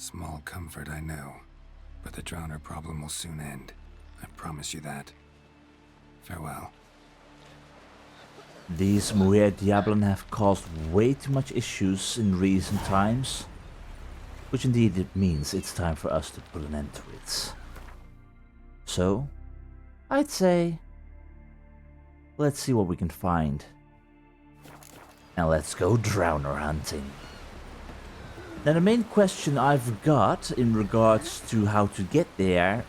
Small comfort, I know. But the drowner problem will soon end. I promise you that. Farewell. These Muire D'yaeblen have caused way too much issues in recent times. Which indeed it means it's time for us to put an end to it. So, I'd say, let's see what we can find. And let's go drowner hunting. Now the main question I've got in regards to how to get there,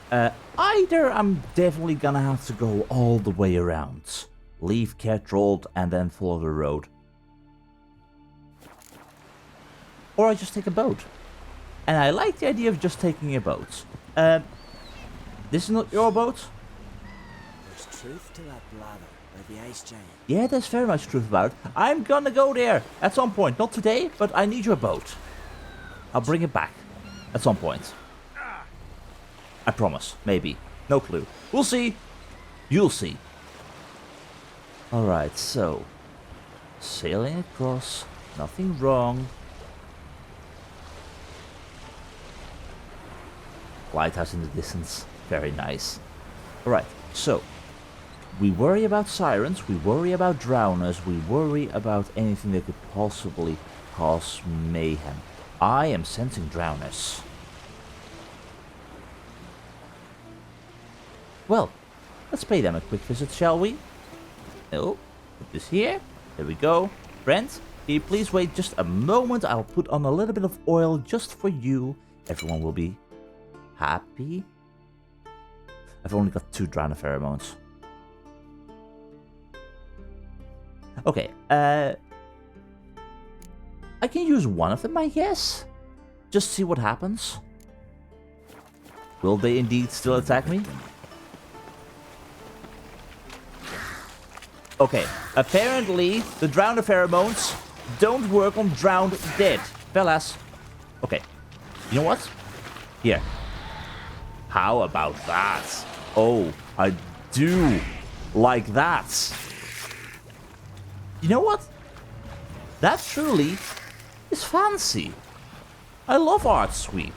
either I'm definitely gonna have to go all the way around. Leave Kaer Trolde and then follow the road. Or I just take a boat. And I like the idea of just taking a boat. This is not your boat? There's truth to that blather by the ice giant. Yeah, there's very much truth about it. I'm gonna go there at some point. Not today, but I need your boat. I'll bring it back at some point. I promise. Maybe. No clue. We'll see. You'll see. Alright, so. Sailing across. Nothing wrong. Lighthouse in the distance. Very nice. Alright, so. We worry about sirens. We worry about drowners. We worry about anything that could possibly cause mayhem. I am sensing drowners. Well, let's pay them a quick visit, shall we? Oh, put this here. There we go. Friend, can you please wait just a moment? I'll put on a little bit of oil just for you. Everyone will be happy. I've only got 2 drowner pheromones. Okay, I can use one of them, I guess. Just see what happens. Will they indeed still attack me? Okay, apparently the drowner pheromones don't work on drowned dead. Fellas. Okay, you know what? Here. How about that? Oh, I do like that. You know what? That truly is fancy. I love art sweep.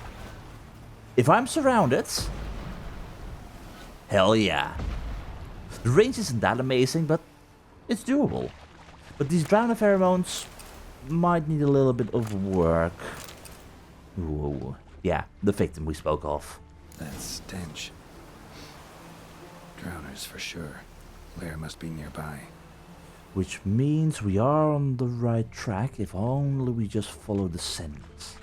If I'm surrounded, hell yeah. The range isn't that amazing, but it's doable. But these drowner pheromones might need a little bit of work. Ooh, yeah, the victim we spoke of. That stench. Drowners for sure. Lair must be nearby. Which means we are on the right track if only we just follow the scent.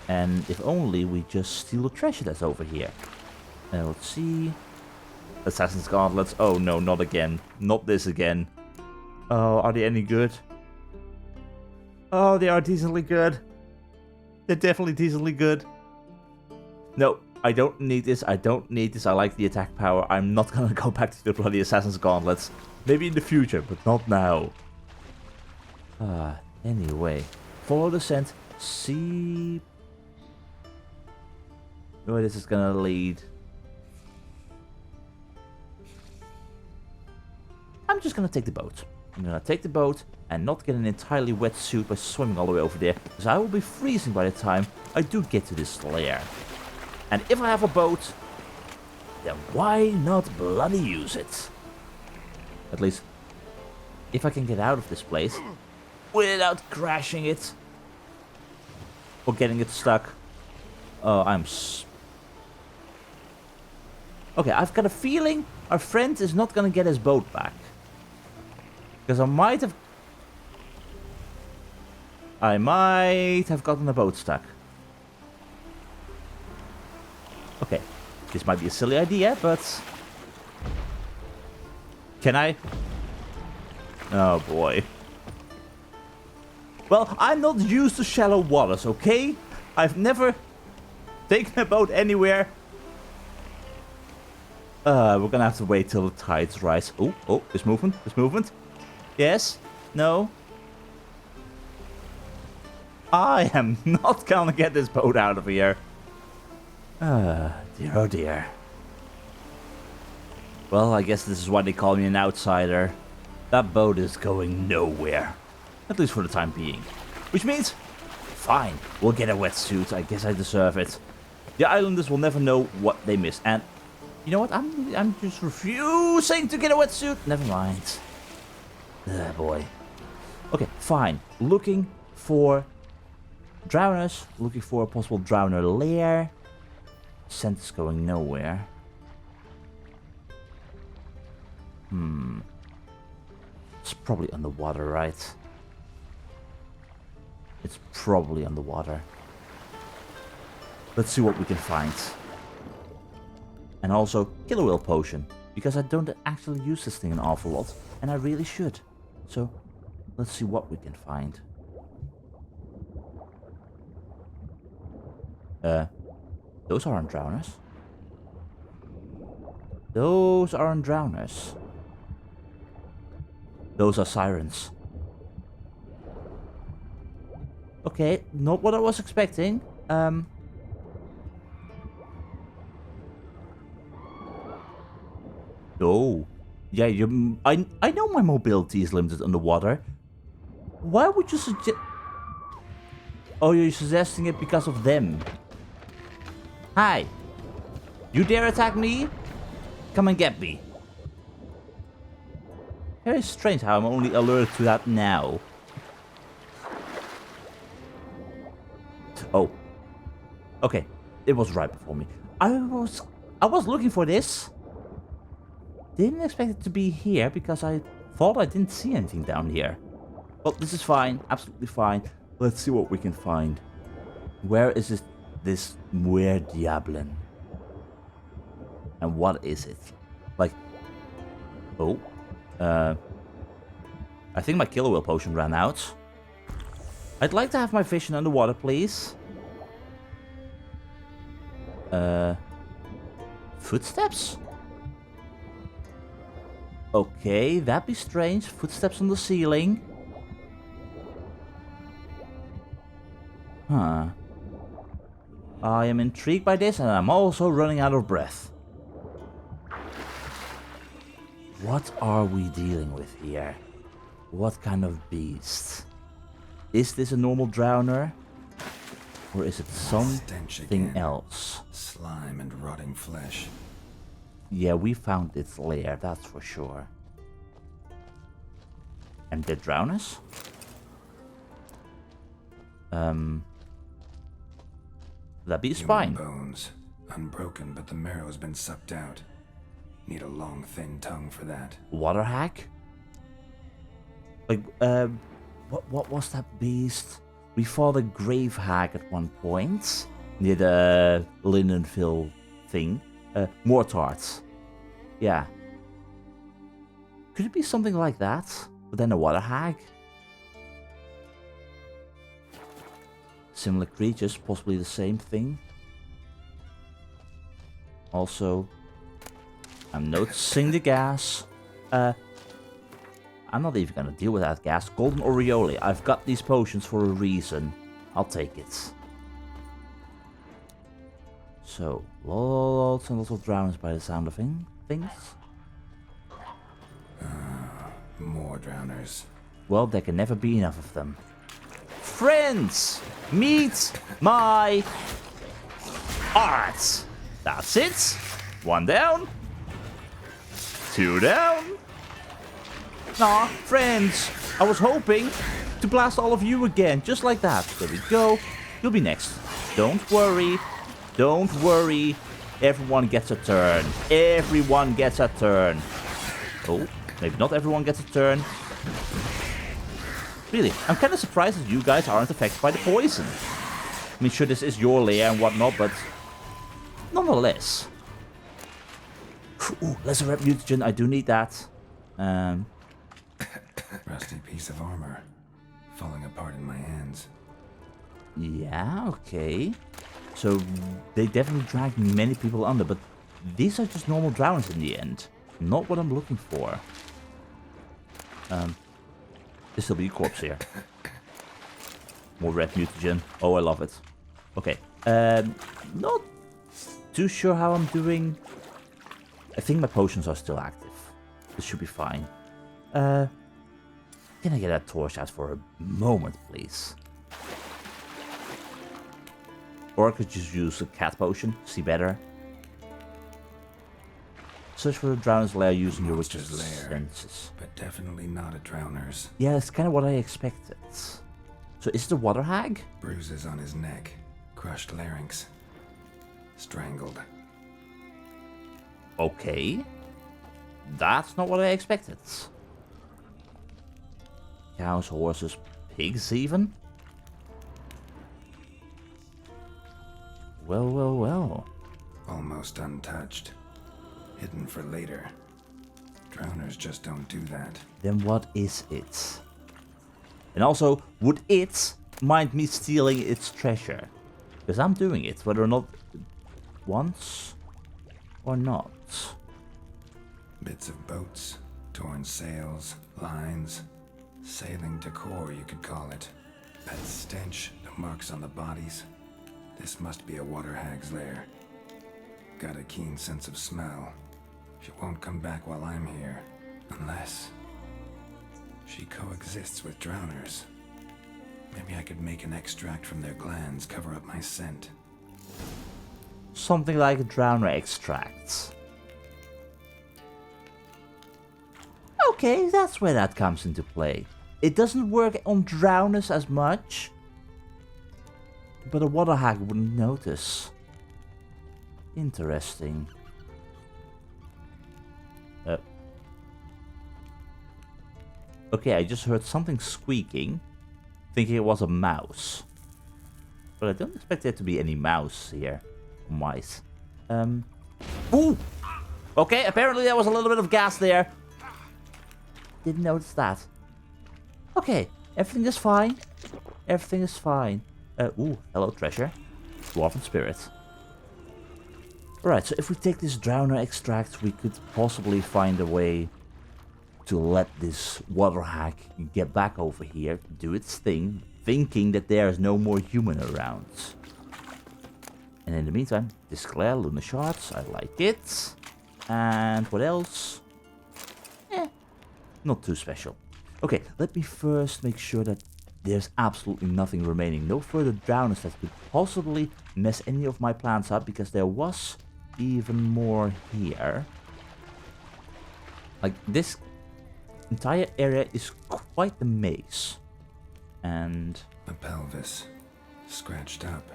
And if only we just steal the treasure that's over here. Let's see. Assassin's Gauntlets. Oh no, not again. Not this again. Oh, are they any good? Oh, they are decently good. They're definitely decently good. No, I don't need this. I don't need this. I like the attack power. I'm not gonna go back to the bloody Assassin's Gauntlets. Maybe in the future, but not now. Anyway. Follow the scent. See where this is gonna lead. I'm just gonna take the boat. I'm gonna take the boat and not get an entirely wet suit by swimming all the way over there, because I will be freezing by the time I do get to this lair. And if I have a boat, then why not bloody use it? At least, if I can get out of this place without crashing it or getting it stuck. Oh, okay, I've got a feeling our friend is not gonna get his boat back. Because I might have gotten the boat stuck. Okay, this might be a silly idea, but... Can I? Oh boy. Well, I'm not used to shallow waters, okay? I've never taken a boat anywhere. We're gonna have to wait till the tides rise. Oh, this movement. Yes? No? I am not gonna get this boat out of here. Dear oh dear. Well, I guess this is why they call me an outsider. That boat is going nowhere. At least for the time being. Which means Fine, we'll get a wetsuit. I guess I deserve it. The islanders will never know what they missed. And you know what? I'm just refusing to get a wetsuit. Never mind. Ah, boy. Okay, fine. Looking for drowners. Looking for a possible drowner lair. Scent is going nowhere. It's probably underwater, right? It's probably underwater. Let's see what we can find. And also, killer whale potion. Because I don't actually use this thing an awful lot. And I really should. So, let's see what we can find. Those aren't drowners. Those aren't drowners. Those are sirens. Okay, not what I was expecting. Oh. Yeah, I know my mobility is limited underwater. Why would you suggest... Oh, you're suggesting it because of them. Hi. You dare attack me? Come and get me. Very strange how I'm only alerted to that now. Oh. Okay. It was right before me. I was looking for this. Didn't expect it to be here because I thought I didn't see anything down here. Well, this is fine. Absolutely fine. Let's see what we can find. Where is this Muire D'yaeblen? And what is it? Like... Oh. I think my killer whale potion ran out. I'd like to have my vision underwater, please. Footsteps? Okay, that'd be strange. Footsteps on the ceiling. Huh. I am intrigued by this, and I'm also running out of breath. What are we dealing with here? What kind of beast? Is this a normal drowner? Or is it something else? Slime and rotting flesh. Yeah, we found its lair, that's for sure. And the drowners? That'd be a spine. Bones. Unbroken, but the marrow's been sucked out. Need a long, thin tongue for that. Water hack? Like, what was that beast? We fought a grave hag at one point. Near the Lindenville thing. Mortards. Yeah. Could it be something like that? But then a water hag? Similar creatures, possibly the same thing. Also, I'm noticing the gas. I'm not even gonna deal with that gas. Golden Aureole. I've got these potions for a reason. I'll take it. So, lots and lots of drowners by the sound of things. More drowners. Well, there can never be enough of them. Friends! Meet my art! That's it. 1 down. 2 down. Aw, friends. I was hoping to blast all of you again, just like that. There we go. You'll be next. Don't worry. Don't worry. Everyone gets a turn. Everyone gets a turn. Oh, maybe not everyone gets a turn. Really, I'm kind of surprised that you guys aren't affected by the poison. I mean, sure, this is your lair and whatnot, but nonetheless. Ooh, lesser rep mutagen, I do need that. Rusty piece of armor. Falling apart in my hands. Yeah, okay. So, they definitely dragged many people under, but these are just normal drowners in the end. Not what I'm looking for. There'll still be a corpse here. More red mutagen. Oh, I love it. Okay. Not too sure how I'm doing. I think my potions are still active. This should be fine. Can I get that torch out for a moment, please? Or I could just use a cat potion, see better. Search for the drowner's lair using your witch's Monster's lair. senses. But definitely not a drowner's. Yeah, that's kind of what I expected. So is it a water hag? Bruises on his neck, crushed larynx, strangled. Okay. That's not what I expected. Cows, horses, pigs even? Well, well, well. Almost untouched. Hidden for later. Drowners just don't do that. Then what is it? And also, would it mind me stealing its treasure? Because I'm doing it, whether or not once or not. Bits of boats, torn sails, lines, sailing decor you could call it. That stench, the marks on the bodies. This must be a water hag's lair. Got a keen sense of smell. She won't come back while I'm here, unless she coexists with drowners. Maybe I could make an extract from their glands cover up my scent. Something like a drowner extract. Okay, that's where that comes into play. It doesn't work on drowners as much, but a water hag wouldn't notice. Interesting. Okay, I just heard something squeaking, thinking it was a mouse. But I don't expect there to be any mouse here. Mice. Ooh! Okay, apparently there was a little bit of gas there. Didn't notice that. Okay, everything is fine. Everything is fine. Ooh, hello treasure. Dwarven spirit. Alright, so if we take this drowner extract, we could possibly find a way to let this water hag get back over here, do its thing, thinking that there is no more human around. And in the meantime, disclare lunar shards, I like it. And what else? Not too special. Okay, let me first make sure that there's absolutely nothing remaining. No further drowners that could possibly mess any of my plans up, because there was even more here. Like, this entire area is quite the maze. And A pelvis, scratched up,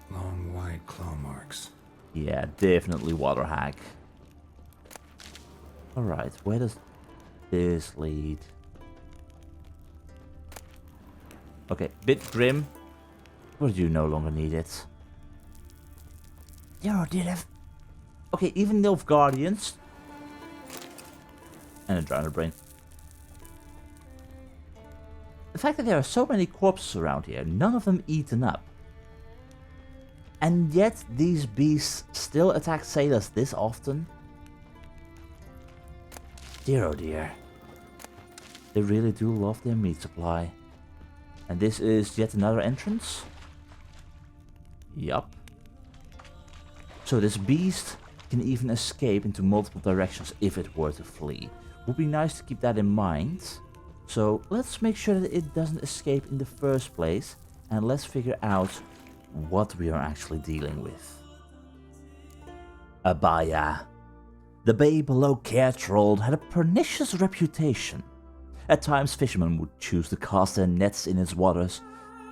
long wide claw marks. yeah, definitely water hag. Alright, where does this lead? Okay, bit grim, but you no longer need it. Yeah, did have. Okay, even Nilf Guardians. And a drowner brain. The fact that there are so many corpses around here, none of them eaten up. And yet these beasts still attack sailors this often? Dear oh dear. They really do love their meat supply. And this is yet another entrance? Yup. So this beast can even escape into multiple directions if it were to flee. Would be nice to keep that in mind. So let's make sure that it doesn't escape in the first place. And let's figure out what we are actually dealing with. Abaya. The bay below Kaer Trolde had a pernicious reputation. At times fishermen would choose to cast their nets in its waters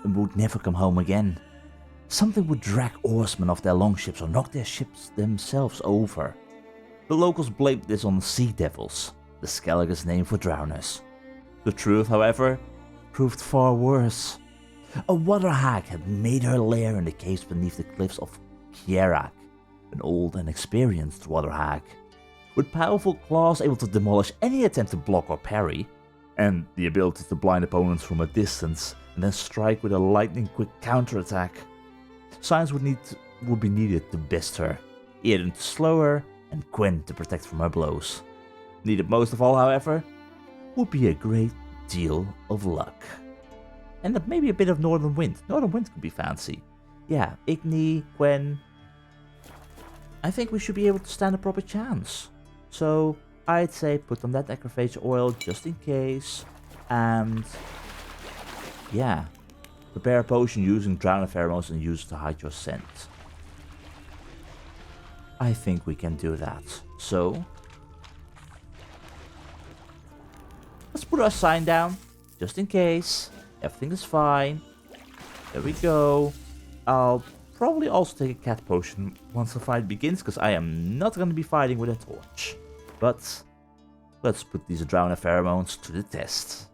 and would never come home again. Something would drag oarsmen off their longships or knock their ships themselves over. The locals blamed this on sea devils, the Skellige's name for drowners. The truth, however, proved far worse. A water hag had made her lair in the caves beneath the cliffs of Kierak, an old and experienced water hag. With powerful claws able to demolish any attempt to block or parry, and the ability to blind opponents from a distance and then strike with a lightning-quick counterattack, signs would be needed to best her, Eden to slow her, and Gwen to protect from her blows. Needed most of all, however, would be a great deal of luck. And maybe a bit of Northern Wind. Northern Wind could be fancy. Yeah, Igni, Gwen. I think we should be able to stand a proper chance. So I'd say put on that acrophage oil just in case. And yeah, Prepare a potion using drown pheromones and use it to hide your scent. I think we can do that. So, let's put our sign down, just in case. Everything is fine. There we go. I'll probably also take a cat potion once the fight begins, because I am not going to be fighting with a torch. But let's put these drown pheromones to the test.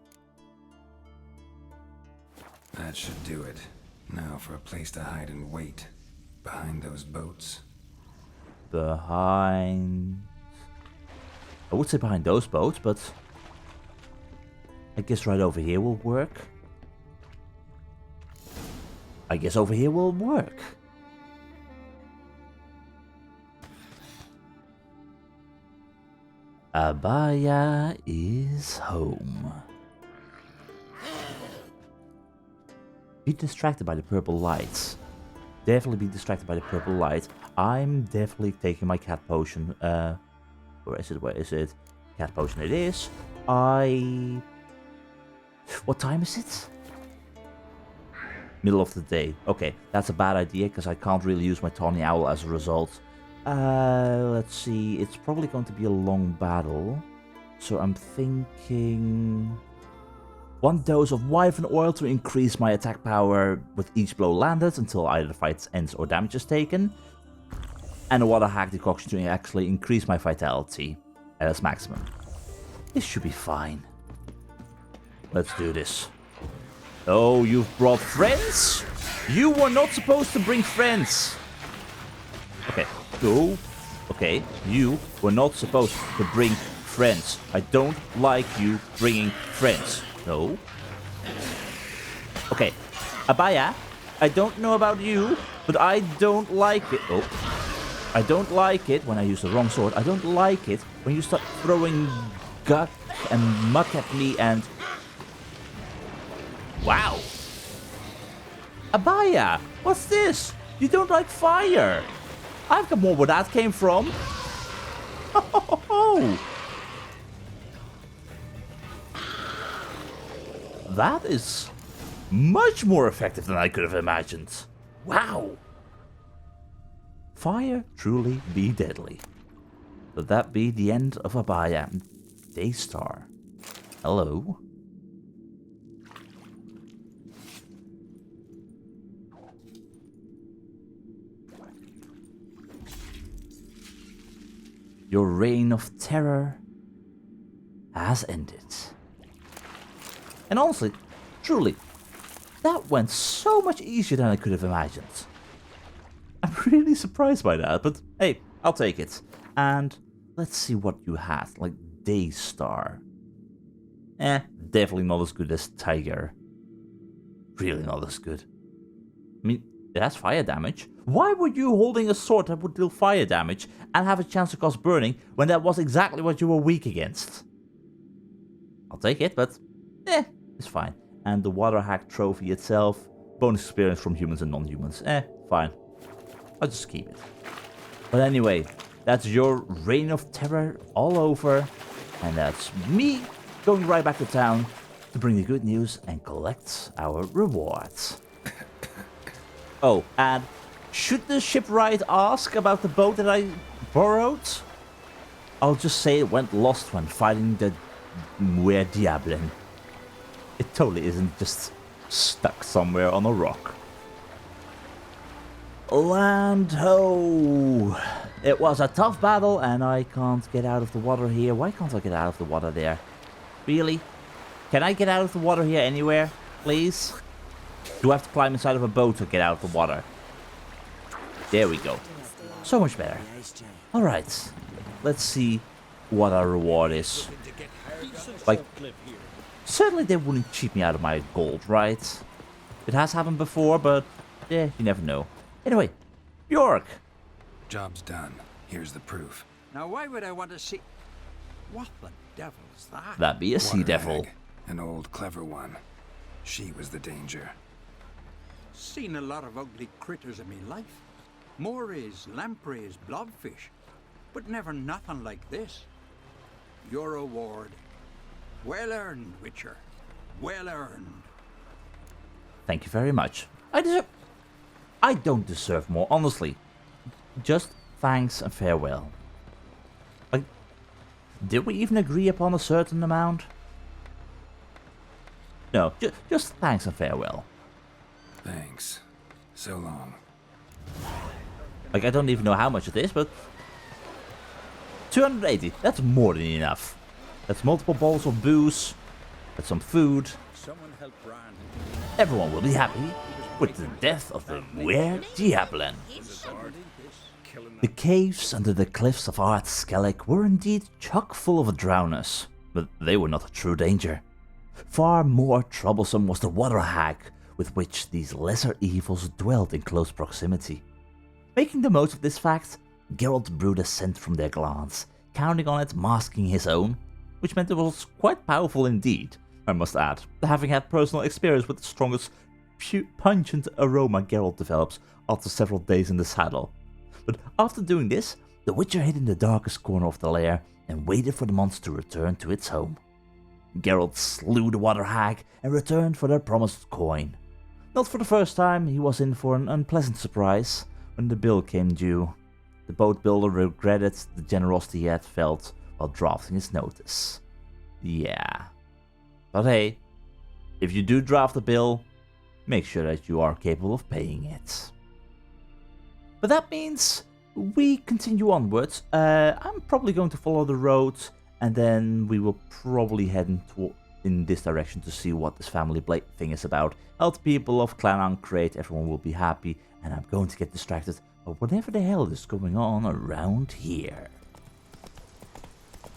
That should do it. Now for a place to hide and wait. Behind those boats. Behind... I would say behind those boats, but I guess right over here will work. I guess over here will work. Abaya is home. Be distracted by the purple lights. Definitely be distracted by the purple light. I'm definitely taking my cat potion. Where is it? Where is it? Cat potion it is. What time is it? Middle of the day. Okay, that's a bad idea because I can't really use my tawny owl as a result. Let's see. It's probably going to be a long battle. So I'm thinking... 1 dose of wyvern oil to increase my attack power with each blow landed until either the fight ends or damage is taken. And a water hack decoction to actually increase my vitality at its maximum. This should be fine. Let's do this. Oh, you've brought friends? You were not supposed to bring friends. Okay, go. Okay, you were not supposed to bring friends. I don't like you bringing friends. No. Okay, Abaya, I don't know about you, but I don't like it. Oh, I don't like it when I use the wrong sword. I don't like it when you start throwing guck and muck at me and... Wow. Abaya, what's this? You don't like fire. I've got more where that came from. Oh. That is much more effective than I could have imagined. Wow. Fire truly be deadly. Would that be the end of Abaya? Daystar. Hello. Your reign of terror has ended. And honestly, truly, that went so much easier than I could have imagined. I'm really surprised by that, but hey, I'll take it. And let's see what you had, like Daystar. Definitely not as good as Tiger. Really not as good. I mean, it has fire damage. Why were you holding a sword that would deal fire damage and have a chance to cause burning when that was exactly what you were weak against? I'll take it, but it's fine. And the water hack trophy itself, bonus experience from humans and non-humans. Fine. I'll just keep it. But anyway, that's your reign of terror all over. And that's me going right back to town to bring the good news and collect our rewards. Oh, and should the shipwright ask about the boat that I borrowed? I'll just say it went lost when fighting the Muire D'yaeblen. It totally isn't just stuck somewhere on a rock. Land ho! It was a tough battle and I can't get out of the water here. Why can't I get out of the water there? Really? Can I get out of the water here anywhere? Please? Do I have to climb inside of a boat to get out of the water? There we go. So much better. Alright. Let's see what our reward is. Like, certainly they wouldn't cheat me out of my gold, right? It has happened before, but you never know. Anyway, Bjork. Job's done. Here's the proof. Now why would I want to see... What the devil's that? That be a sea Water devil. hag, an old clever one. She was the danger. Seen a lot of ugly critters in me life. Morays, lampreys, blobfish. But never nothing like this. Your reward. Well earned, Witcher. Well earned. Thank you very much. I don't deserve more, honestly. Just thanks and farewell. Like, did we even agree upon a certain amount? No, just thanks and farewell. Thanks. So long. Like, I don't even know how much it is, but 280, that's more than enough. That's multiple bottles of booze, that's some food. Someone help Brian. Everyone will be happy with the death of the Muire D'yaeblen. The caves under the cliffs of Skellig were indeed chock full of drowners, but they were not a true danger. Far more troublesome was the water hag with which these lesser evils dwelt in close proximity. Making the most of this fact, Geralt brewed a scent from their glands, counting on it masking his own, which meant it was quite powerful indeed, I must add, having had personal experience with the strongest pungent aroma Geralt develops after several days in the saddle. But after doing this, the Witcher hid in the darkest corner of the lair and waited for the monster to return to its home. Geralt slew the water hag and returned for their promised coin. Not for the first time, he was in for an unpleasant surprise when the bill came due. The boat builder regretted the generosity he had felt while drafting his notice. Yeah. But hey, if you do draft a bill, make sure that you are capable of paying it. But that means we continue onwards. I'm probably going to follow the road, and then we will probably head in this direction to see what this family blade thing is about. Help people of Clan Ancrate, everyone will be happy, and I'm going to get distracted by whatever the hell is going on around here.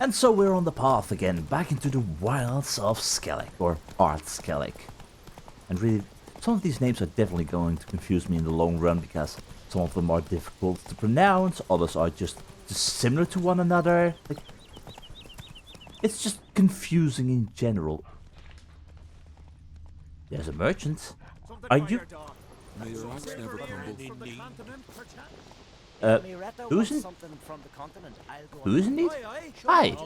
And so we're on the path again, back into the wilds of Skellig, or Skellig. And really, some of these names are definitely going to confuse me in the long run, because some of them are difficult to pronounce, others are just similar to one another. Like, it's just confusing in general. There's a merchant. Are you... who's in... Who's in need? Hi.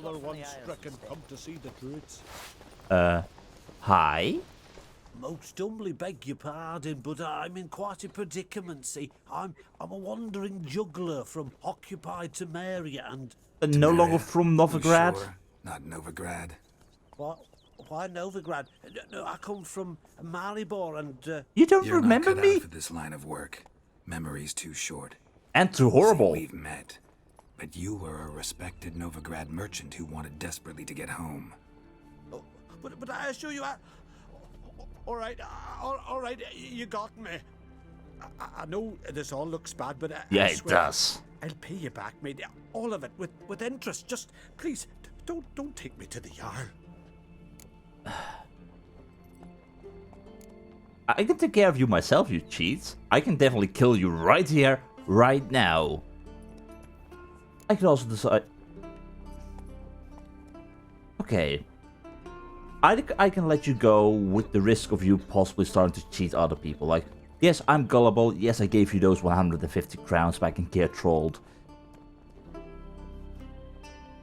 Hi? Most humbly beg your pardon, but I'm in quite a predicament, see. I'm a wandering juggler from occupied Temeria and... no longer from Novigrad? Sure? Not Novigrad. What? Why Novigrad? No, I come from Maribor and... You don't You're remember not cut me? out for this line of work. Memory's too short. And too horrible. See, we've met, but you were a respected Novigrad merchant who wanted desperately to get home. Oh, but I assure you, all right, you got me. I know this all looks bad, but Yeah, I it swear, does. I'll pay you back, mate. All of it with interest. Just please, don't take me to the Jarl. I can take care of you myself, you cheats. I can definitely kill you right here, right now. I can also decide... Okay. I can let you go with the risk of you possibly starting to cheat other people. Like, yes, I'm gullible. Yes, I gave you those 150 crowns back in Kaer Trolde.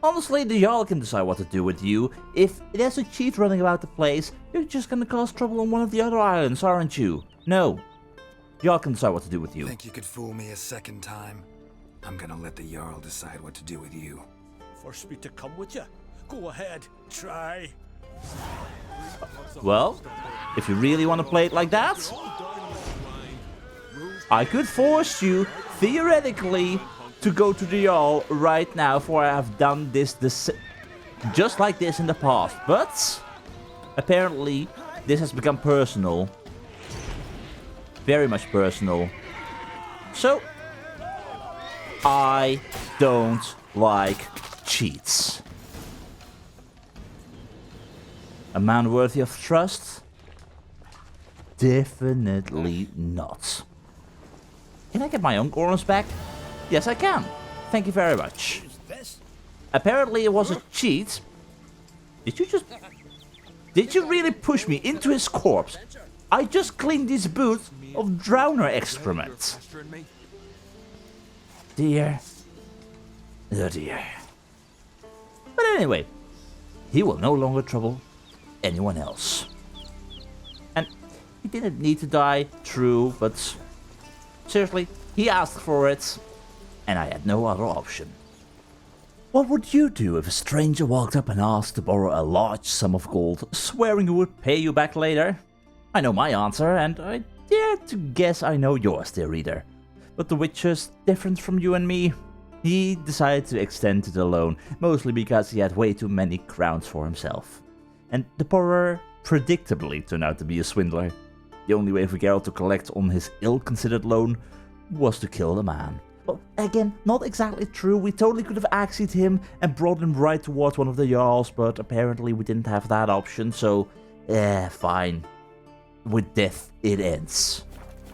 Honestly, the Jarl can decide what to do with you. If there's a cheat running about the place, you're just gonna cause trouble on one of the other islands, aren't you? No. Jarl can decide what to do with you. Think you could fool me a second time? I'm gonna let the Jarl decide what to do with you. Force me to come with you? Go ahead, try. Well, if you really want to play it like that, I could force you, theoretically, to go to the Jarl right now, for I have done this just like this in the past. But apparently this has become personal. Very much personal. So I don't like cheats. A man worthy of trust? Definitely not. Can I get my own corners back? Yes, I can. Thank you very much. Apparently it was a cheat. Did you really push me into his corpse? I just cleaned these boots of drowner excrement. Dear. Oh dear. But anyway, he will no longer trouble anyone else. And He didn't need to die, true, but seriously, he asked for it, and I had no other option. What would you do if a stranger walked up and asked to borrow a large sum of gold, swearing he would pay you back later? I know my answer, and I dare to guess I know yours, dear reader. But the Witcher's different from you and me. He decided to extend the loan, mostly because he had way too many crowns for himself. And the borrower predictably turned out to be a swindler. The only way for Geralt to collect on his ill-considered loan was to kill the man. Well, again, not exactly true. We totally could have axied him and brought him right towards one of the Jarls, but apparently we didn't have that option, so fine. With death, it ends.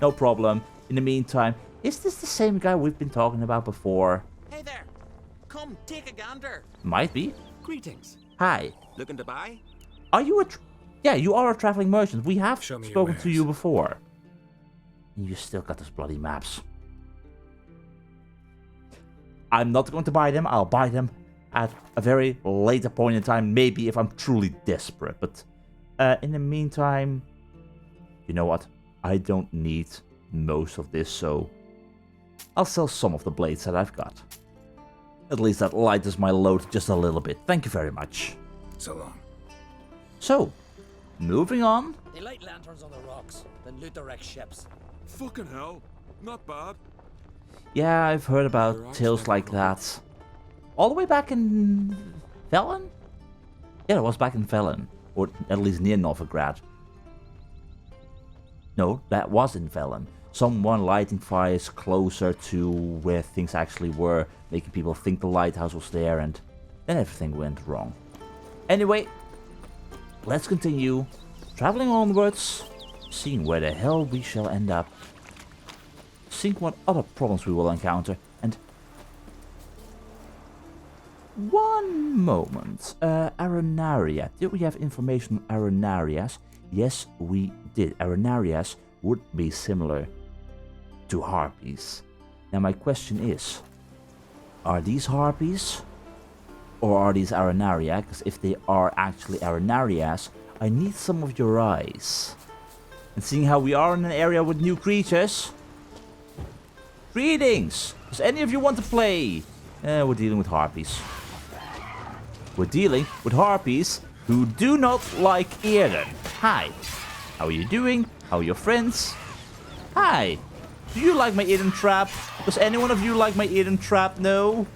No problem. In the meantime, is this the same guy we've been talking about before? Hey there! Come, take a gander! Might be. Greetings. Hi. Looking to buy? Are you a... Yeah, you are a traveling merchant. We have Show me your spoken to wares. you before. And you still got those bloody maps. I'm not going to buy them. I'll buy them at a very later point in time. Maybe if I'm truly desperate. But in the meantime... You know what? I don't need most of this, so... I'll sell some of the blades that I've got. At least that lightens my load just a little bit. Thank you very much. So long. So, moving on. They light lanterns on the rocks, then loot the wrecked ships. Fucking hell. Not bad. Yeah, I've heard about tales like that. All the way back in... Velen? Yeah, it was back in Velen. Or at least near Novigrad. No, that was in Velen. Someone lighting fires closer to where things actually were, making people think the lighthouse was there, and then everything went wrong. Anyway, let's continue traveling onwards, seeing where the hell we shall end up, seeing what other problems we will encounter, and... One moment. Arenaria. Did we have information on Arenarias? Yes, we did. Arenarias would be similar to harpies. Now my question is, are these harpies or are these Arenaria? Because if they are actually Arenarias, I need some of your eyes. And seeing how we are in an area with new creatures, greetings! Does any of you want to play? We're dealing with harpies. We're dealing with harpies who do not like Erden. Hi. How are you doing? How are your friends? Hi. Do you like my Eden trap? Does any one of you like my Eden trap? No?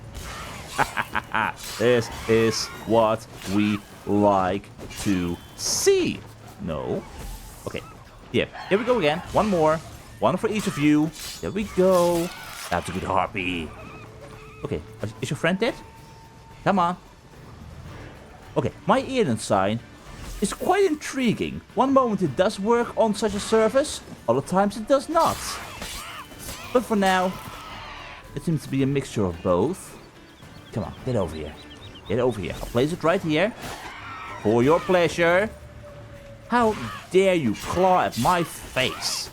This is what we like to see. No? Okay. Here we go again. One more. One for each of you. There we go. That's a good harpy. Okay. Is your friend dead? Come on. Okay. My Eden sign is quite intriguing. One moment it does work on such a surface. Other times it does not. But for now, it seems to be a mixture of both. Come on, get over here. Get over here. I'll place it right here. For your pleasure. How dare you claw at my face?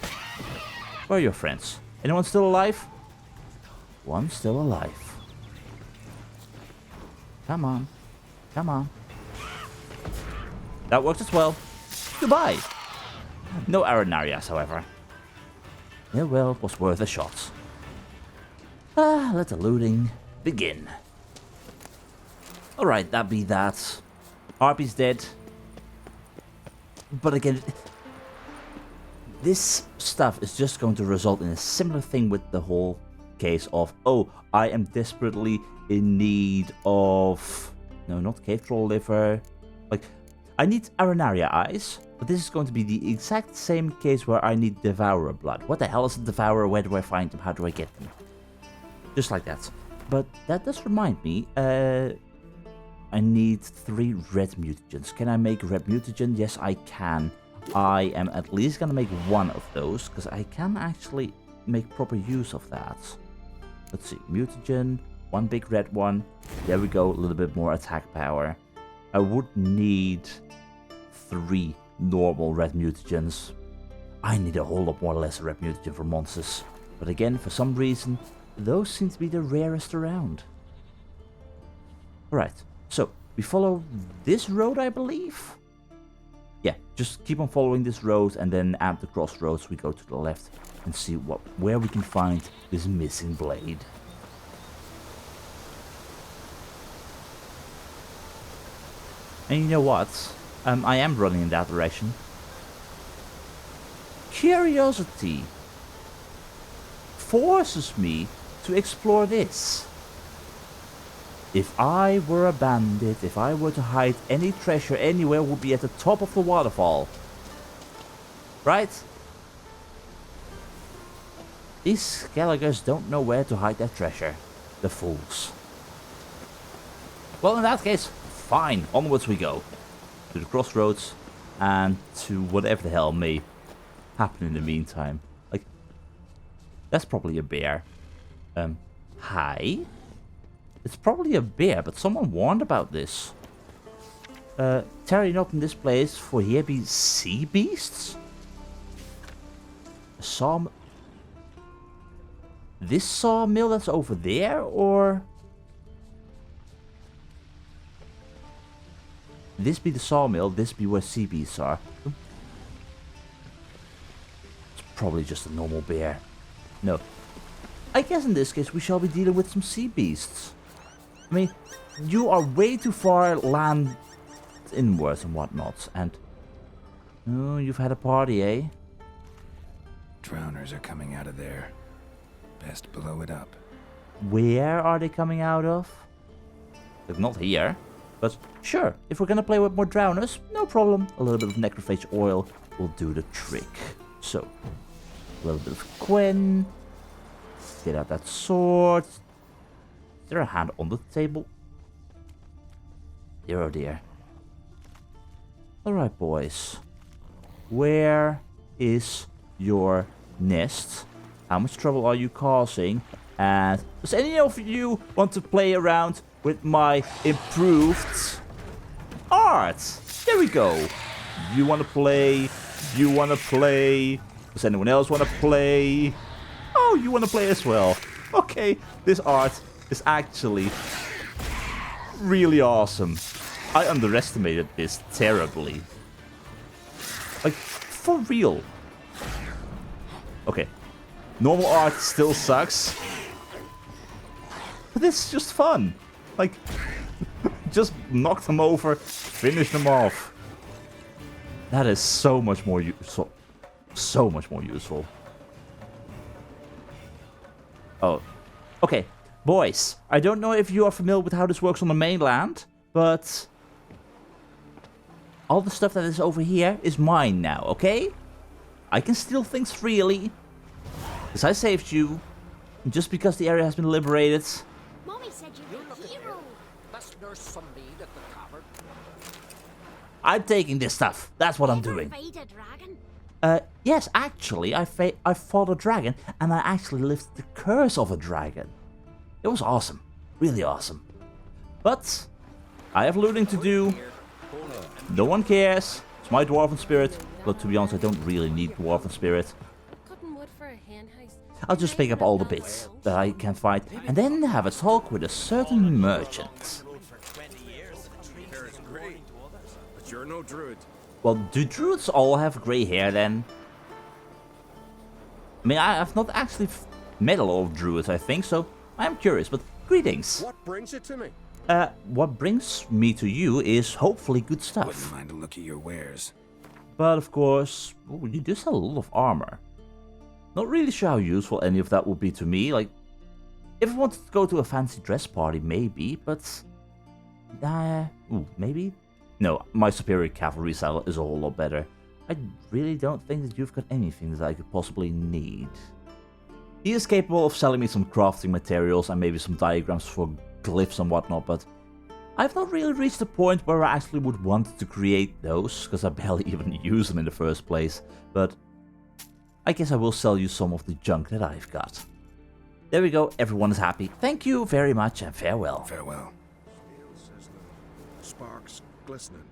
Where are your friends? Anyone still alive? One still alive. Come on. Come on. That works as well. Goodbye. No Arenarias, however. Yeah, well, it was worth a shot. Let the looting begin. Alright, that be that. Harpy's dead. But again, this stuff is just going to result in a similar thing with the whole case of, oh, I am desperately in need of... No, not Kaer Trolde liver. Like, I need Arenaria eyes, but this is going to be the exact same case where I need Devourer blood. What the hell is a Devourer? Where do I find them? How do I get them? Just like that. But that does remind me, I need 3 red mutagens. Can I make red mutagen? Yes, I can. I am at least gonna make one of those, because I can actually make proper use of that. Let's see, mutagen, 1 big red one. There we go, a little bit more attack power. I would need 3 normal red mutagens. I need a whole lot more less red mutagen for monsters. But again, for some reason, those seem to be the rarest around. Alright, so we follow this road, I believe. yeah, just keep on following this road, and then at the crossroads we go to the left and see where we can find this missing blade. And you know what? I am running in that direction. Curiosity forces me to explore this. If I were a bandit, if I were to hide any treasure anywhere, it would be at the top of the waterfall. Right? These Skelligers don't know where to hide their treasure. The fools. Well, in that case, fine. Onwards we go. To the crossroads and to whatever the hell may happen in the meantime. Like, that's probably a bear. Hi? It's probably a bear, but someone warned about this. Tarry not in this place, for here be sea beasts? A sawmill. This sawmill that's over there, or... This be the sawmill, this be where sea beasts are. It's probably just a normal bear. No. I guess in this case we shall be dealing with some sea beasts. I mean, you are way too far land inwards and whatnot, and... Oh, you've had a party, eh? Drowners are coming out of there. Best blow it up. Where are they coming out of? Like, not here. But sure, if we're gonna play with more drowners, no problem. A little bit of necrophage oil will do the trick. So, a little bit of Quen. Get out that sword. Is there a hand on the table? Dear oh dear. Alright, boys. Where is your nest? How much trouble are you causing? And does any of you want to play around with my improved art? There we go. You want to play? You want to play? Does anyone else want to play? Oh, you want to play as well. Okay, this art is actually really awesome. I underestimated this terribly. Like, for real. Okay. Normal art still sucks. But this is just fun. Like, just knock them over, finish them off. That is so much more useful. So much more useful. Oh, okay. Boys, I don't know if you are familiar with how this works on the mainland, but all the stuff that is over here is mine now, okay? I can steal things freely, because I saved you, just because the area has been liberated. Mommy said you were a hero. Let's nurse some mead at the tavern. I'm taking this stuff. That's what I'm doing. Fight a dragon? Yes, actually, I fought a dragon, and I actually lifted the curse of a dragon. It was awesome. Really awesome. But I have looting to do. No one cares. It's my dwarven spirit. But to be honest, I don't really need dwarven spirit. Cutting wood for a hen house. I'll just pick up all the bits that I can find, and then have a talk with a certain merchant. Hair is great, but you're no druid. Well, do druids all have grey hair then? I mean, I've not actually met a lot of druids, I think, so I'm curious, but greetings. What brings it to me? What brings me to you is hopefully good stuff. Wouldn't mind a look at your wares. But of course, ooh, you do sell a lot of armor. Not really sure how useful any of that would be to me, like, if I wanted to go to a fancy dress party, maybe, but... maybe? No, my superior cavalry saddle is a whole lot better. I really don't think that you've got anything that I could possibly need. He is capable of selling me some crafting materials and maybe some diagrams for glyphs and whatnot, but I've not really reached the point where I actually would want to create those, because I barely even use them in the first place. But I guess I will sell you some of the junk that I've got. There we go, everyone is happy. Thank you very much and farewell. Farewell. Sparks glistening.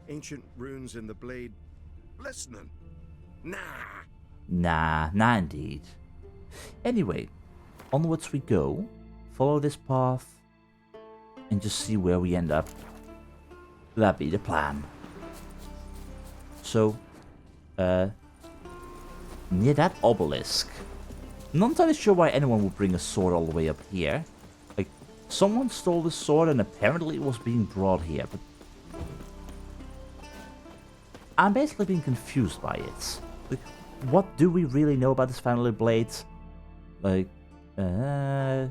Ancient runes in the blade. Listening. Nah indeed. Anyway, onwards we go. Follow this path. And just see where we end up. That'd be the plan. so near that obelisk. Not entirely sure why anyone would bring a sword all the way up here. Like, someone stole the sword and apparently it was being brought here, but I'm basically being confused by it. Like, what do we really know about this family blade? Like, yeah,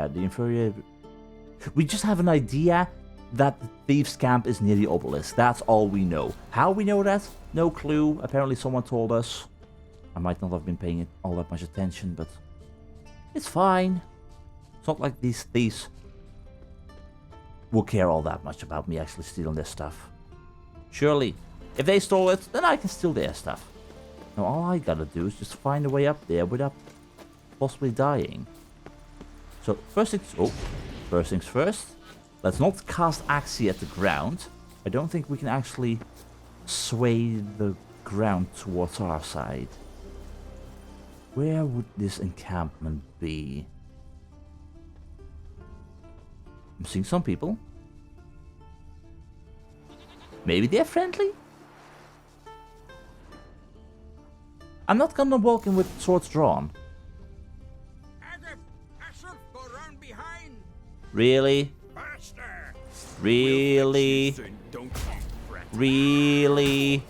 the inferior... We just have an idea that the thieves' camp is near the obelisk. That's all we know. How we know that? No clue. Apparently someone told us. I might not have been paying it all that much attention, but it's fine. It's not like these thieves will care all that much about me actually stealing their stuff. Surely, if they stole it, then I can steal their stuff. Now all I gotta do is just find a way up there without possibly dying. So first things first. Let's not cast Axie at the ground. I don't think we can actually sway the ground towards our side. Where would this encampment be? I'm seeing some people. Maybe they're friendly? I'm not gonna walk in with swords drawn. Really? Really? Really?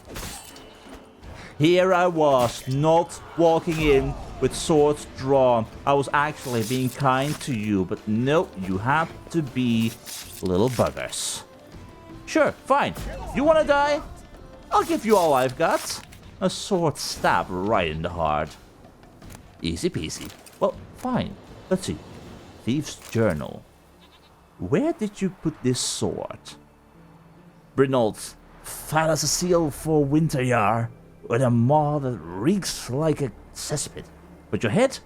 Here I was, not walking in with swords drawn. I was actually being kind to you, but no, you have to be little buggers. Sure, fine. You wanna die? I'll give you all I've got. A sword stab right in the heart. Easy peasy. Well, fine. Let's see. Thief's Journal. Where did you put this sword? Brynolds, fat as a seal for winter yar, with a maw that reeks like a cesspit. But your head?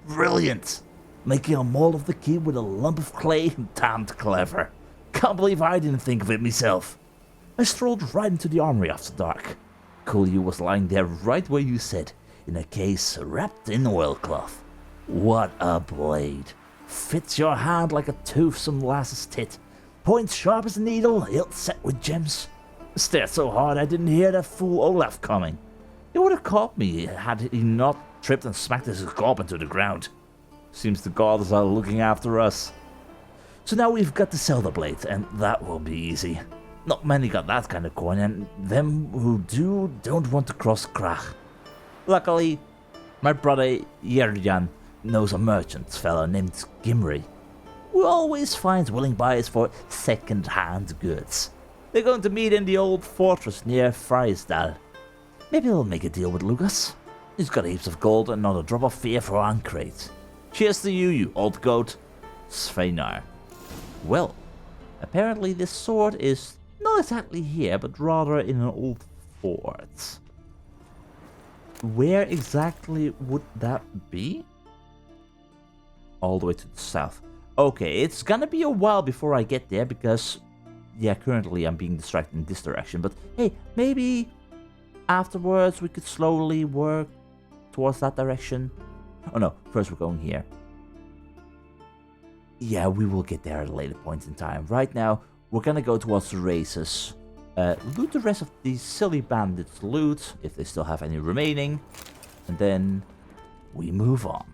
Brilliant! Making a mold of the key with a lump of clay, damned clever. Can't believe I didn't think of it myself. I strolled right into the armory after dark. Coolio was lying there right where you said, in a case wrapped in oilcloth. What a blade! Fits your hand like a toothsome lass's tit. Points sharp as a needle, hilt set with gems. Stared so hard I didn't hear that fool Olaf coming. He would have caught me had he not tripped and smacked his gob into the ground. Seems the gods are looking after us. So now we've got the Zelda blade, and that will be easy. Not many got that kind of coin, and them who do don't want to cross Krach. Luckily, my brother Yerjan knows a merchant fella named Gimri, who always finds willing buyers for second-hand goods. They're going to meet in the old fortress near Freisdal. Maybe they'll make a deal with Lucas. He's got heaps of gold and not a drop of fear for Ancrate. Cheers to you, you old goat. Sveinar. Well, apparently this sword is not exactly here, but rather in an old fort. Where exactly would that be? All the way to the south. Okay, it's gonna be a while before I get there because, yeah, currently I'm being distracted in this direction. But hey, maybe afterwards we could slowly work towards that direction. Oh no, first we're going here. Yeah, we will get there at a later point in time. Right now, we're gonna go towards the races. Loot the rest of these silly bandits' loot, if they still have any remaining. And then we move on.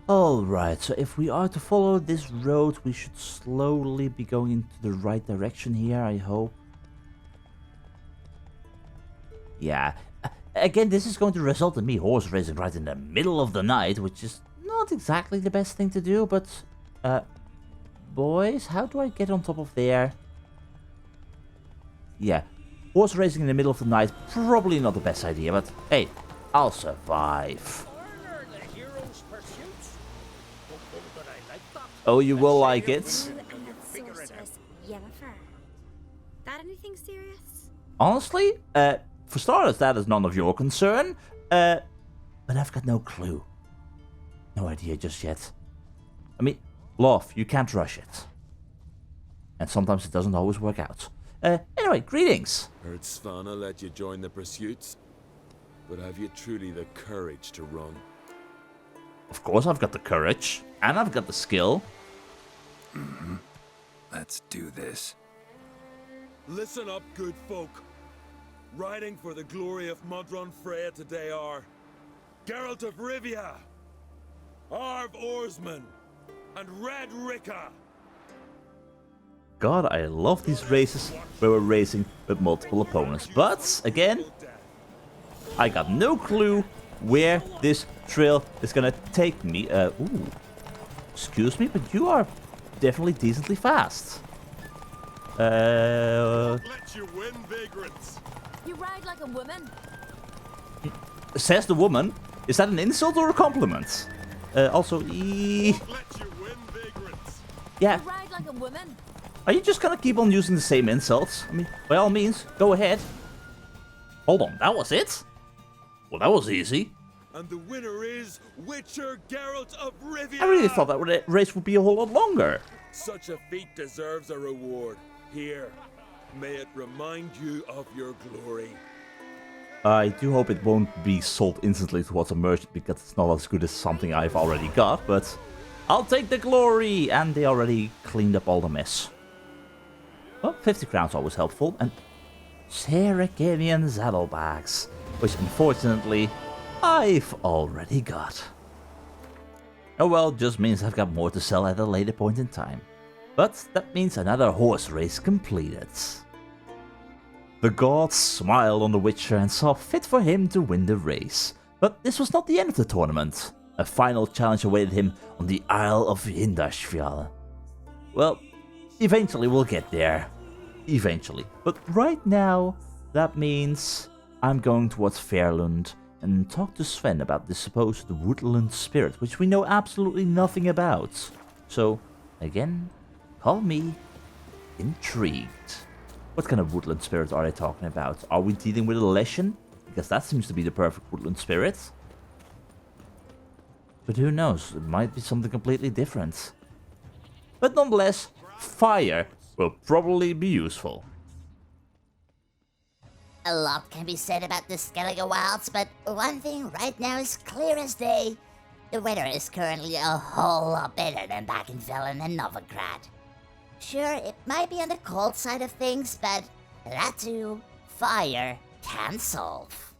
Alright, so if we are to follow this road, we should slowly be going into the right direction here, I hope. Yeah. Again, this is going to result in me horse racing right in the middle of the night, which is not exactly the best thing to do, but... boys, how do I get on top of there? Yeah, horse racing in the middle of the night, probably not the best idea, but hey, I'll survive. Oh, you will like it. That anything serious? Honestly, for starters, that is none of your concern. But I've got no clue. No idea just yet. I mean, love, you can't rush it. And sometimes it doesn't always work out. Anyway, greetings. Heard Svanna let you join the pursuits, but have you truly the courage to run? Of course I've got the courage, and I've got the skill. Let's do this. Listen up, good folk. Riding for the glory of Modron Freya today are Geralt of Rivia, Arv Oarsman, and Red Ricka. God, I love these races where we're racing with multiple opponents. But, again, I got no clue where this trail is gonna take me. Ooh. Excuse me, but you are definitely decently fast. Let you win, vagrants. You ride like a woman. Says the woman. Is that an insult or a compliment? Also, Let you win, vagrants. yeah. You ride like a woman. Are you just gonna keep on using the same insults? I mean, by all means, go ahead. Hold on, that was it? Well, that was easy. And the winner is Witcher Geralt of Rivia. I really thought that race would be a whole lot longer. Such a feat deserves a reward. Here, may it remind you of your glory. I do hope it won't be sold instantly towards a merchant because it's not as good as something I've already got, but I'll take the glory! And they already cleaned up all the mess. Well, 50 crowns always helpful, and Saracenian saddlebags, which unfortunately I've already got. Oh well, just means I've got more to sell at a later point in time. But that means another horse race completed. The gods smiled on the Witcher and saw fit for him to win the race. But this was not the end of the tournament. A final challenge awaited him on the Isle of Hindarsfjall. Well, eventually we'll get there. Eventually. But right now, that means I'm going towards Fairlund and talk to Sven about the supposed woodland spirit, which we know absolutely nothing about. So, again, call me intrigued. What kind of woodland spirit are they talking about? Are we dealing with a Leshen? Because that seems to be the perfect woodland spirit. But who knows, it might be something completely different. But nonetheless, fire will probably be useful. A lot can be said about the Skellige Wilds, but one thing right now is clear as day. The weather is currently a whole lot better than back in Velen and Novigrad. Sure, it might be on the cold side of things, but that too, fire can solve.